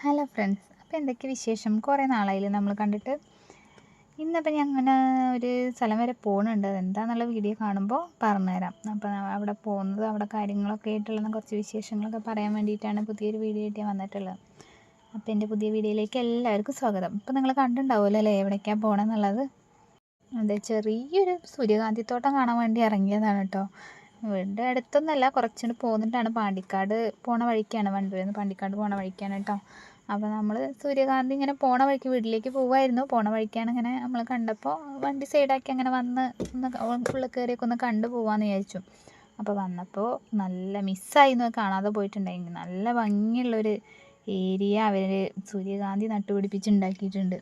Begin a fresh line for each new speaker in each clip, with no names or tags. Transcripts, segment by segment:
Hello friends, അപ്പോൾ എന്തൊക്കെ വിശേഷം? കുറേ നാളായില്ലേ നമ്മൾ കണ്ടിട്ട്. ഇന്നിപ്പോൾ ഞാൻ അങ്ങനെ ഒരു സ്ഥലം വരെ പോകുന്നുണ്ട്. അതെന്താണെന്നുള്ള വീഡിയോ കാണുമ്പോൾ പറഞ്ഞുതരാം. അപ്പോൾ അവിടെ പോകുന്നത്, അവിടെ കാര്യങ്ങളൊക്കെ ആയിട്ടുള്ള കുറച്ച് വിശേഷങ്ങളൊക്കെ പറയാൻ വേണ്ടിയിട്ടാണ് പുതിയൊരു വീഡിയോ ആയിട്ട് ഞാൻ വന്നിട്ടുള്ളത്. അപ്പോൾ എൻ്റെ പുതിയ വീഡിയോയിലേക്ക് എല്ലാവർക്കും സ്വാഗതം. ഇപ്പോൾ നിങ്ങൾ കണ്ടിട്ടുണ്ടാവുമല്ലോ അല്ലേ എവിടേക്കാണ് പോകണമെന്നുള്ളത്. അതെ, ചെറിയൊരു സൂര്യകാന്തിത്തോട്ടം കാണാൻ വേണ്ടി ഇറങ്ങിയതാണ് കേട്ടോ. വീടിൻ്റെ അടുത്തൊന്നുമല്ല, കുറച്ചുകൂടി പോന്നിട്ടാണ്. പാണ്ടിക്കാട് പോണ വഴിക്കാണ്, വണ്ടൂരിൽ നിന്ന് പാണ്ടിക്കാട് പോണ വഴിക്കാണ് കേട്ടോ. അപ്പോൾ നമ്മൾ സൂര്യകാന്തി ഇങ്ങനെ പോണ വഴിക്ക് വീട്ടിലേക്ക് പോവായിരുന്നു. പോണ വഴിക്കാണ് ഇങ്ങനെ നമ്മൾ കണ്ടപ്പോൾ വണ്ടി സൈഡാക്കി അങ്ങനെ വന്ന് ഒന്ന് ഉള്ളിൽ കയറിയൊക്കെ ഒന്ന് കണ്ടു പോവാമെന്ന് വിചാരിച്ചു. അപ്പോൾ വന്നപ്പോൾ നല്ല മിസ്സായി എന്ന് കാണാതെ പോയിട്ടുണ്ടായിരുന്നു. നല്ല ഭംഗിയുള്ളൊരു ഏരിയ അവർ സൂര്യകാന്തി നട്ടുപിടിപ്പിച്ചുണ്ടാക്കിയിട്ടുണ്ട്.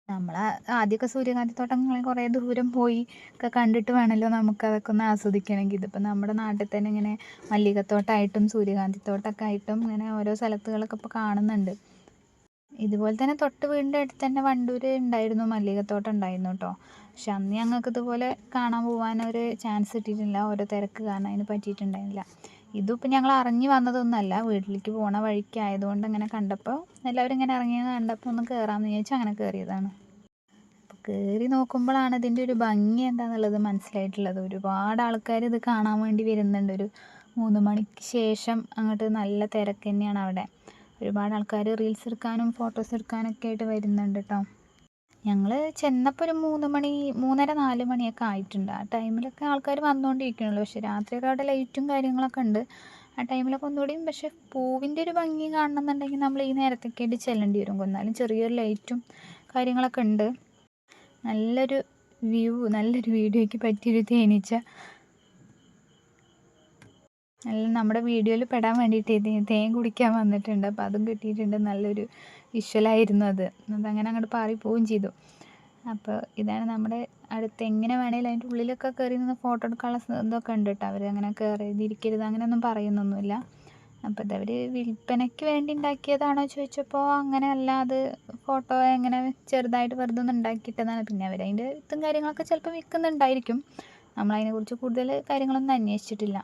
നമ്മൾ ആദ്യമൊക്കെ സൂര്യകാന്തി തോട്ടങ്ങൾ കുറേ ദൂരം പോയി ഒക്കെ കണ്ടിട്ട് വേണമല്ലോ നമുക്കതൊക്കെ ഒന്ന് ആസ്വദിക്കണമെങ്കിൽ. ഇതിപ്പോൾ നമ്മുടെ നാട്ടിൽ തന്നെ ഇങ്ങനെ മല്ലികത്തോട്ടമായിട്ടും സൂര്യകാന്തി തോട്ടമൊക്കെ ആയിട്ടും ഇങ്ങനെ ഓരോ സ്ഥലത്തുകളൊക്കെ ഇപ്പോൾ കാണുന്നുണ്ട്. ഇതുപോലെ തന്നെ തൊട്ട് വീടിൻ്റെ അടുത്ത് തന്നെ വണ്ടൂർ ഉണ്ടായിരുന്നു, മല്ലികത്തോട്ടം ഉണ്ടായിരുന്നു കേട്ടോ. പക്ഷെ അന്ന് ഞങ്ങൾക്ക് ഇതുപോലെ കാണാൻ പോകാനൊരു ചാൻസ് കിട്ടിയിട്ടില്ല, ഓരോ തിരക്ക് കാരണം അതിന് പറ്റിയിട്ടുണ്ടായിരുന്നില്ല. ഇതിപ്പോൾ ഞങ്ങൾ അറിഞ്ഞു വന്നതൊന്നുമല്ല, വീട്ടിലേക്ക് പോണ വഴിക്കായതുകൊണ്ട് അങ്ങനെ കണ്ടപ്പോൾ എല്ലാവരും ഇങ്ങനെ ഇറങ്ങിയത് കണ്ടപ്പോൾ ഒന്ന് കയറാമെന്ന് വിചാരിച്ചു അങ്ങനെ കയറിയതാണ്. അപ്പോൾ കയറി നോക്കുമ്പോഴാണ് ഇതിൻ്റെ ഒരു ഭംഗി എന്താണെന്നുള്ളത് മനസ്സിലായിട്ടുള്ളത്. ഒരുപാട് ആൾക്കാർ ഇത് കാണാൻ വേണ്ടി വരുന്നുണ്ട്. ഒരു 3 മണിക്ക് ശേഷം അങ്ങോട്ട് നല്ല തിരക്ക് തന്നെയാണ് അവിടെ. ഒരുപാട് ആൾക്കാർ റീൽസ് എടുക്കാനും ഫോട്ടോസ് എടുക്കാനൊക്കെ ആയിട്ട് വരുന്നുണ്ട് കേട്ടോ. ഞങ്ങൾ ചെന്നപ്പോൾ ഒരു 3 മണി 3:30 4 മണിയൊക്കെ ആയിട്ടുണ്ട്. ആ ടൈമിലൊക്കെ ആൾക്കാർ വന്നുകൊണ്ടിരിക്കണുള്ളൂ. പക്ഷേ രാത്രിയൊക്കെ അവിടെ ലൈറ്റും കാര്യങ്ങളൊക്കെ ഉണ്ട്. ആ ടൈമിലൊക്കെ ഒന്നുകൂടിയും, പക്ഷേ പൂവിൻ്റെ ഒരു ഭംഗി കാണണമെന്നുണ്ടെങ്കിൽ നമ്മൾ ഈ നേരത്തൊക്കെ ആയിട്ട് ചെല്ലേണ്ടി വരും. എന്നാലും ചെറിയൊരു ലൈറ്റും കാര്യങ്ങളൊക്കെ ഉണ്ട്. നല്ലൊരു വ്യൂ, നല്ലൊരു വീഡിയോയ്ക്ക് പറ്റിയൊരു തേനീച്ച നല്ല നമ്മുടെ വീഡിയോയിൽ പെടാൻ വേണ്ടിയിട്ട് തേൻ കുടിക്കാൻ വന്നിട്ടുണ്ട്. അപ്പോൾ അതും കിട്ടിയിട്ടുണ്ട്. നല്ലൊരു വിഷ്വലായിരുന്നു അത്. അതങ്ങനെ അങ്ങോട്ട് പാറി പോവുകയും ചെയ്തു. അപ്പോൾ ഇതാണ് നമ്മുടെ അടുത്ത്. എങ്ങനെ വേണേലും അതിൻ്റെ ഉള്ളിലൊക്കെ കയറി നിന്ന് ഫോട്ടോ എടുക്കാനുള്ള ഇതൊക്കെ ഉണ്ട് കേട്ടോ. അവർ അങ്ങനെ കയറിയിരിക്കരുത് അങ്ങനെയൊന്നും പറയുന്നൊന്നുമില്ല. അപ്പോൾ ഇതവർ വിൽപ്പനയ്ക്ക് വേണ്ടി ഉണ്ടാക്കിയതാണോ ചോദിച്ചപ്പോൾ അങ്ങനെയല്ല, അത് ഫോട്ടോ എങ്ങനെ ചെറുതായിട്ട് വെറുതെ ഒന്ന് ഉണ്ടാക്കിയിട്ടതാണ്. പിന്നെ അവർ അതിൻ്റെ ഇതും കാര്യങ്ങളൊക്കെ ചിലപ്പോൾ വിൽക്കുന്നുണ്ടായിരിക്കും. നമ്മളതിനെക്കുറിച്ച് കൂടുതൽ കാര്യങ്ങളൊന്നും അന്വേഷിച്ചിട്ടില്ല.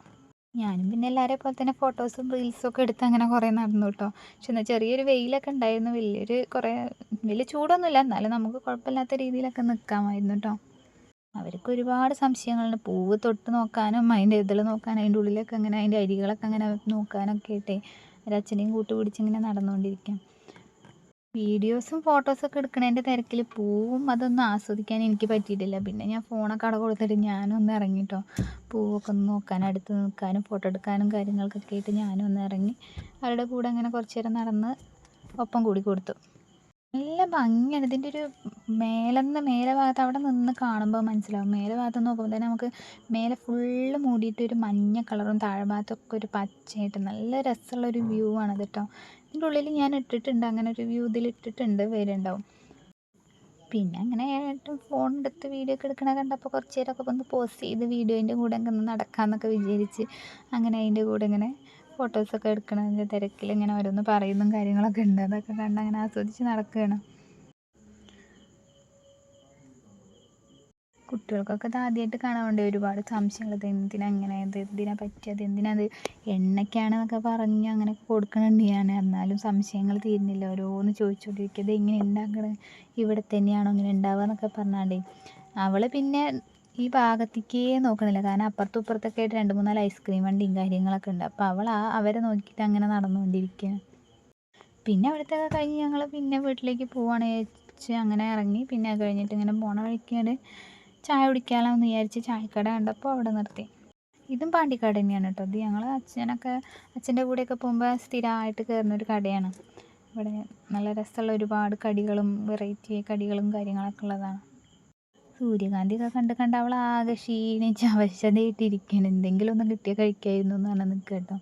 ഞാനും പിന്നെ എല്ലാവരെയും പോലെ തന്നെ ഫോട്ടോസും റീൽസും ഒക്കെ എടുത്ത് അങ്ങനെ കുറേ നടന്നു കേട്ടോ. പക്ഷെ എന്നാൽ ചെറിയൊരു വെയിലൊക്കെ ഉണ്ടായിരുന്നു. വലിയ ചൂടൊന്നുമില്ല, എന്നാലും നമുക്ക് കുഴപ്പമില്ലാത്ത രീതിയിലൊക്കെ നിൽക്കാമായിരുന്നു കേട്ടോ. അവർക്ക് ഒരുപാട് സംശയങ്ങളുണ്ട്. പൂവ് തൊട്ട് നോക്കാനും അതിൻ്റെ ഇതൾ നോക്കാനും അതിൻ്റെ ഉള്ളിലൊക്കെ അങ്ങനെ അതിൻ്റെ അരികളൊക്കെ അങ്ങനെ നോക്കാനൊക്കെ ആയിട്ടേ ഒരച്ഛനെയും കൂട്ടുപിടിച്ചിങ്ങനെ നടന്നുകൊണ്ടിരിക്കാം. വീഡിയോസും ഫോട്ടോസൊക്കെ എടുക്കണതിൻ്റെ തിരക്കിൽ പൂവും അതൊന്നും ആസ്വദിക്കാൻ എനിക്ക് പറ്റിയിട്ടില്ല. പിന്നെ ഞാൻ ഫോണൊക്കെ അവിടെ കൊടുത്തിട്ട് ഞാനും ഒന്ന് ഇറങ്ങി കേട്ടോ. പൂവൊക്കെ ഒന്ന് നോക്കാനും അടുത്ത് നിൽക്കാനും ഫോട്ടോ എടുക്കാനും കാര്യങ്ങൾക്കൊക്കെ ആയിട്ട് ഞാനും ഒന്ന് ഇറങ്ങി അവരുടെ കൂടെ അങ്ങനെ കുറച്ച് നേരം നടന്ന് ഒപ്പം കൂടി കൊടുത്തു. നല്ല ഭംഗിയാണ് ഇതിൻ്റെ ഒരു മേലെ ഭാഗത്ത് അവിടെ നിന്ന് കാണുമ്പോൾ മനസ്സിലാവും. മേലെ ഭാഗത്ത് നോക്കുമ്പോൾ തന്നെ നമുക്ക് മേലെ ഫുള്ള് മൂടിയിട്ട് ഒരു മഞ്ഞ കളറും താഴെ ഭാഗത്തൊക്കെ ഒരു പച്ചയായിട്ട് നല്ല രസമുള്ളൊരു വ്യൂ ആണത് കേട്ടോ. ഇതിൻ്റെ ഉള്ളിൽ ഞാൻ ഇട്ടിട്ടുണ്ട്, അങ്ങനെ ഒരു വ്യൂ ഇതിൽ ഇട്ടിട്ടുണ്ട്, വരുന്നുണ്ടാവും. പിന്നെ അങ്ങനെ ഫോൺ എടുത്ത് വീഡിയോ ഒക്കെ എടുക്കണ കണ്ടപ്പോൾ കുറച്ച് നേരമൊക്കെ ഒന്ന് പോസ്റ്റ് ചെയ്ത് വീഡിയോൻ്റെ കൂടെ ഒക്കെ ഒന്ന് നടക്കാമെന്നൊക്കെ വിചാരിച്ച് അങ്ങനെ അതിൻ്റെ കൂടെ ഇങ്ങനെ ഫോട്ടോസൊക്കെ എടുക്കണതിൻ്റെ തിരക്കിൽ ഇങ്ങനെ ഓരോന്ന് പറയുന്നതും കാര്യങ്ങളൊക്കെ ഉണ്ട്. അതൊക്കെ കണ്ട് അങ്ങനെ ആസ്വദിച്ച് നടക്കുകയാണ്. കുട്ടികൾക്കൊക്കെ ഇത് ആദ്യമായിട്ട് കാണാറുണ്ട്. ഒരുപാട് സംശയങ്ങൾ, ഇത് എന്തിനാ ഇങ്ങനെ, ഇത് എന്തിനാ പറ്റിയത്, എന്തിനത് എണ്ണയ്ക്കാണെന്നൊക്കെ പറഞ്ഞ് അങ്ങനെയൊക്കെ കൊടുക്കണുണ്ട് ഞാൻ. എന്നാലും സംശയങ്ങൾ തീരുന്നില്ല. ഓരോന്ന് ചോദിച്ചുകൊണ്ടിരിക്കുക, ഇത് എങ്ങനെ ഉണ്ടാക്കണത്, ഇവിടെ തന്നെയാണോ ഇങ്ങനെ ഉണ്ടാവുക എന്നൊക്കെ പറഞ്ഞാണ്ടേ. അവൾ പിന്നെ ഈ ഭാഗത്തേക്കേ നോക്കണില്ല. കാരണം അപ്പുറത്തും ഇപ്പുറത്തൊക്കെ ആയിട്ട് 2-3 ഐസ്ക്രീം വണ്ടിയും കാര്യങ്ങളൊക്കെ ഉണ്ട്. അപ്പോൾ അവൾ അവരെ നോക്കിയിട്ട് അങ്ങനെ നടന്നുകൊണ്ടിരിക്കുകയാണ്. പിന്നെ അവിടുത്തെ കഴിഞ്ഞ് ഞങ്ങൾ പിന്നെ വീട്ടിലേക്ക് പോവുകയാണ് വിചാരിച്ച് അങ്ങനെ ഇറങ്ങി. പിന്നെ അത് കഴിഞ്ഞിട്ട് ഇങ്ങനെ പോണ വഴിക്കാണ് ചായ കുടിക്കാമെന്ന് വിചാരിച്ച് ചായക്കട കണ്ടപ്പോൾ അവിടെ നിർത്തി. ഇതും പാണ്ടിക്കാട് തന്നെയാണ് കേട്ടോ. ഇത് ഞങ്ങൾ അച്ഛൻ്റെ കൂടെയൊക്കെ പോകുമ്പോൾ സ്ഥിരമായിട്ട് കയറുന്നൊരു കടയാണ്. ഇവിടെ നല്ല രസമുള്ള ഒരുപാട് കടികളും വെറൈറ്റി കടികളും കാര്യങ്ങളൊക്കെ ഉള്ളതാണ്. സൂര്യകാന്തിയൊക്കെ കണ്ട് അവൾ ആകെ ക്ഷീണിച്ച് അവശതയായിട്ടിരിക്കുകയാണ്. എന്തെങ്കിലും ഒന്ന് കിട്ടിയാൽ കഴിക്കായിരുന്നു എന്ന് പറഞ്ഞ് നിൽക്കുക കേട്ടോ.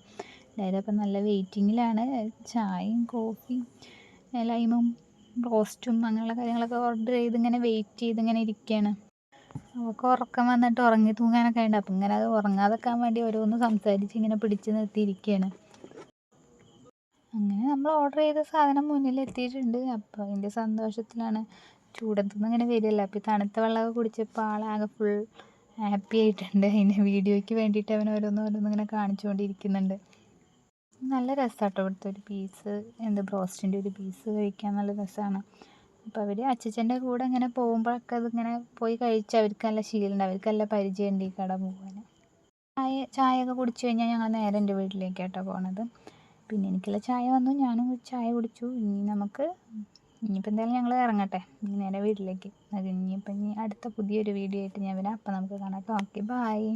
എല്ലാവരും അപ്പം നല്ല വെയിറ്റിങ്ങിലാണ്. ചായയും കോഫിയും ലൈമും റോസ്റ്റും അങ്ങനെയുള്ള കാര്യങ്ങളൊക്കെ ഓർഡർ ചെയ്ത് ഇങ്ങനെ വെയിറ്റ് ചെയ്ത് ഇങ്ങനെ ഇരിക്കുകയാണ്. അവൾക്ക് ഉറക്കം വന്നിട്ട് ഉറങ്ങി തൂങ്ങാനൊക്കെ ഉണ്ട്. അപ്പം ഇങ്ങനെ അത് ഉറങ്ങാതെക്കാൻ വേണ്ടി ഓരോന്ന് സംസാരിച്ച് ഇങ്ങനെ പിടിച്ച് നിർത്തിയിരിക്കുകയാണ്. അങ്ങനെ നമ്മൾ ഓർഡർ ചെയ്ത സാധനം മുന്നിലെത്തിയിട്ടുണ്ട്. അപ്പോൾ അതിൻ്റെ സന്തോഷത്തിലാണ്. ചൂടത്തുനിന്ന് ഇങ്ങനെ വരികയല്ല. അപ്പോൾ ഈ തണുത്ത വെള്ളമൊക്കെ കുടിച്ചപ്പോൾ ആളാകെ ഫുൾ ഹാപ്പി ആയിട്ടുണ്ട്. അതിൻ്റെ വീഡിയോയ്ക്ക് വേണ്ടിയിട്ട് അവൻ ഓരോന്നോരോന്ന് ഇങ്ങനെ കാണിച്ചുകൊണ്ടിരിക്കുന്നുണ്ട്. നല്ല രസമാട്ടോ ഇവിടുത്തെ ഒരു പീസ് ബ്രോസ്റ്റിൻ്റെ ഒരു പീസ് കഴിക്കാൻ നല്ല രസമാണ്. അപ്പോൾ അവർ അച്ചച്ചൻ്റെ കൂടെ ഇങ്ങനെ പോകുമ്പോഴൊക്കെ അതിങ്ങനെ പോയി കഴിച്ച് അവർക്ക് നല്ല ശീലമുണ്ട്, അവർക്ക് നല്ല പരിചയമുണ്ട് ഈ കട പോകാൻ. ചായയൊക്കെ കുടിച്ച് കഴിഞ്ഞാൽ ഞങ്ങൾ നേരെ എൻ്റെ വീട്ടിലേക്കാട്ടോ പോണത്. പിന്നെ എനിക്കുള്ള ചായ വന്നു, ഞാനും ചായ കുടിച്ചു. ഇനിയിപ്പോൾ എന്തായാലും ഞങ്ങൾ ഇറങ്ങട്ടെ, ഇനി നേരെ വീട്ടിലേക്ക്. ഇനി അടുത്ത പുതിയൊരു വീഡിയോ ആയിട്ട് ഞാൻ വരാം. അപ്പോൾ നമുക്ക് കാണാം കേട്ടോ. Okay, bye.